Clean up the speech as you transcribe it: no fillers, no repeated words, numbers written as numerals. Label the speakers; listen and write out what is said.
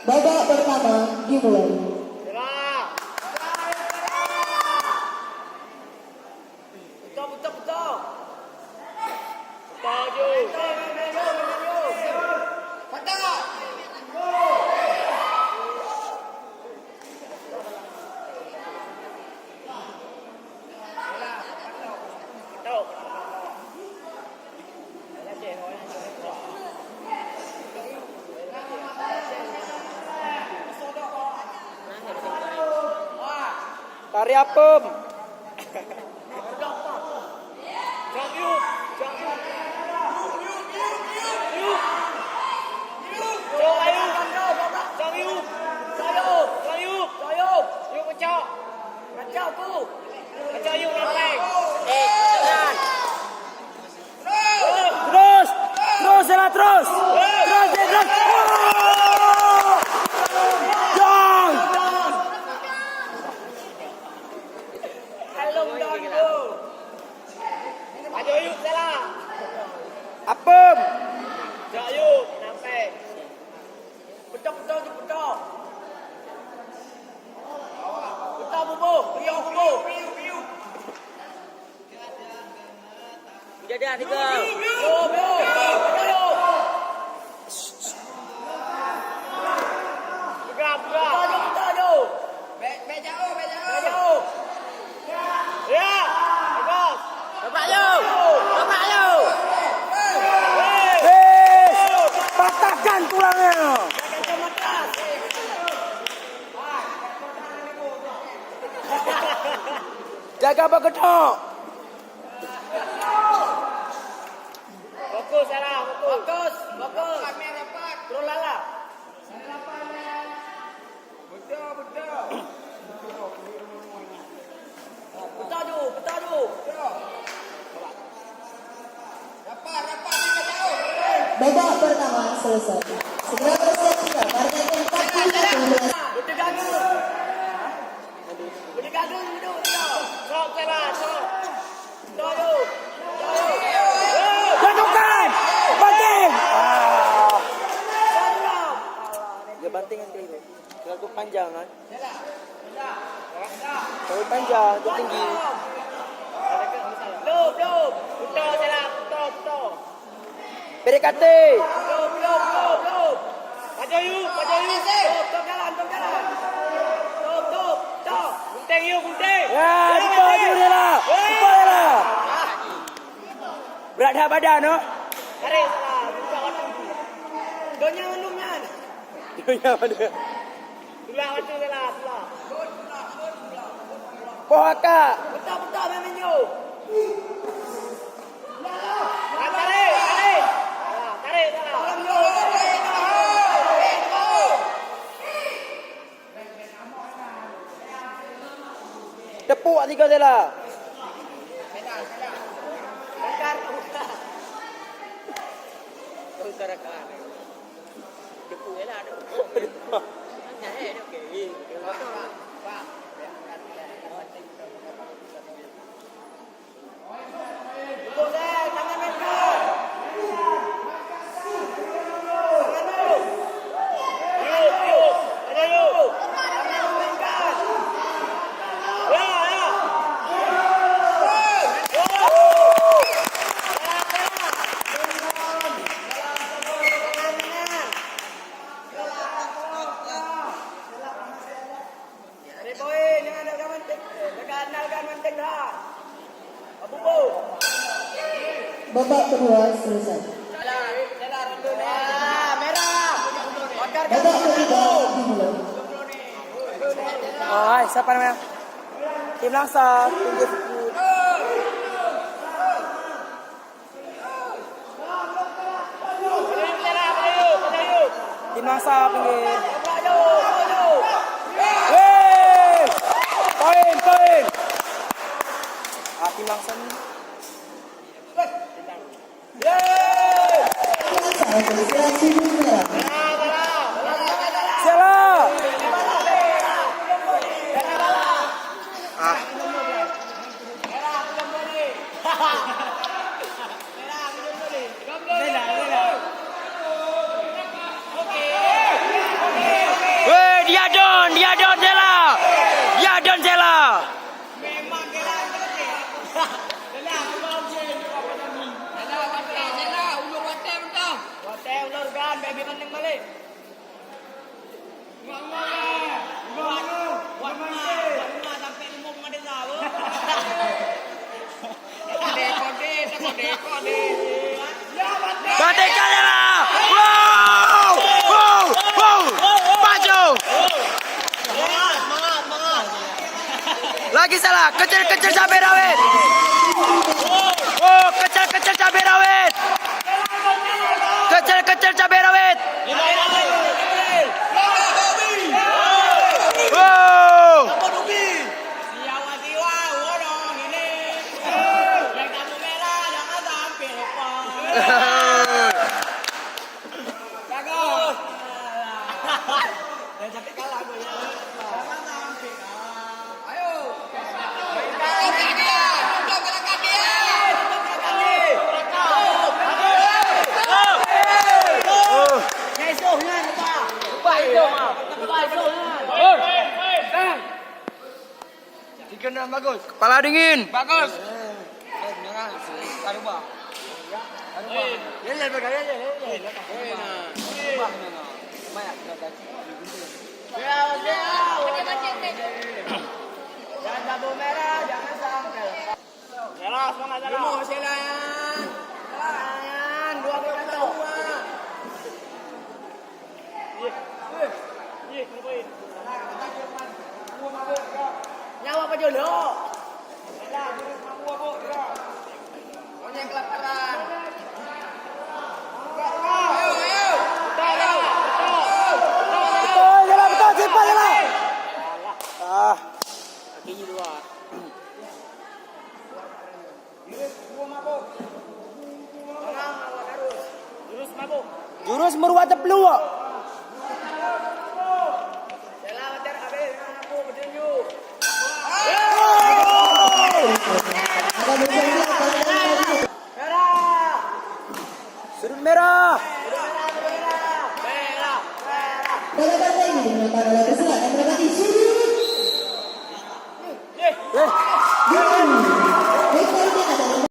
Speaker 1: Babak pertama dimulai.
Speaker 2: Tari apem. Terus, jalan terus. Apem. Jadi tiga. Patahkan tulangnya. Jaga bergetok.
Speaker 3: Fokus Sarah, fokus. Terus lala. Betul ju.
Speaker 1: Babak pertama selesai. Segera bersiap-siap partai keempat dimulai.
Speaker 3: Sok Sarah, sok.
Speaker 2: Bantukan. Banting. Dia banting kan kali. Lagu panjang kan. Kalau panjang, tu tinggi.
Speaker 3: Belum. Betul Sarah, betul.
Speaker 2: PDKT.
Speaker 3: Belum. Maju yuk. Top jalan. Top. Gunting.
Speaker 2: Ya, lupa dia lah. Berat dah badan, no?
Speaker 3: Tarik Sarah, buka waktu. Donya menungnya.
Speaker 2: Dunia mana?
Speaker 3: Tulah waktu Sarah, tulah.
Speaker 2: Pohaka.
Speaker 3: Betul memenyo. Tarik. Tarik Sarah.
Speaker 2: Tepuk tiga je lah.
Speaker 3: Utarakan. Depu lah ada. Nyai ada okey. Betul saya tangan mainkan. Yuk. Ada yuk. Tangan mainkan. Ya.
Speaker 1: Babak kedua selesai.
Speaker 3: Merah.
Speaker 1: Babak ketiga dimulai.
Speaker 2: Oh, siapa namanya? Tim Langsa, pinggir food. Tim Langsa, pinggir. Wey! Poin. Tim Langsa ni.
Speaker 1: Seleksi merah.
Speaker 2: Sialah.
Speaker 3: baby kandang balik. Buat ma sampai umur ada tahu. Kode.
Speaker 2: Merdeka lah! Wow! Wow! Wow! Maju!
Speaker 3: Semangat.
Speaker 2: Lagi salah. Kecil-kecil cabai rawit. Oh, kecil-kecil cabai rawit. Kecil-kecil cabai rawit. Wow!
Speaker 3: Siwa, orang ini. Yang kamu merah jangan sampai lupa. Bagus. Dan sampai kalah gue ya. Jangan sampai kalah. Ayo.
Speaker 2: Ikan bagus. Kepala dingin.
Speaker 3: Bagus. Jangan tabu merah, jangan sampai. Jalan, semangat jalan. Silayan. Dua kita dua. Nyawa apa dulu? Yang kelaparan. Ayo.
Speaker 2: Betul, jalan betul. Cepat jalan. Ah.
Speaker 3: Kakinya dua. Jurus mabuk.
Speaker 2: Jurus meruat peluang.
Speaker 3: Selamat habis aku petunjuk.
Speaker 1: Ada berjanji akan
Speaker 3: Merah.
Speaker 2: Sudut merah.
Speaker 3: Merah.
Speaker 1: pada partai ini dimenangkan oleh peserta yang mendapati sudut.
Speaker 2: Eh.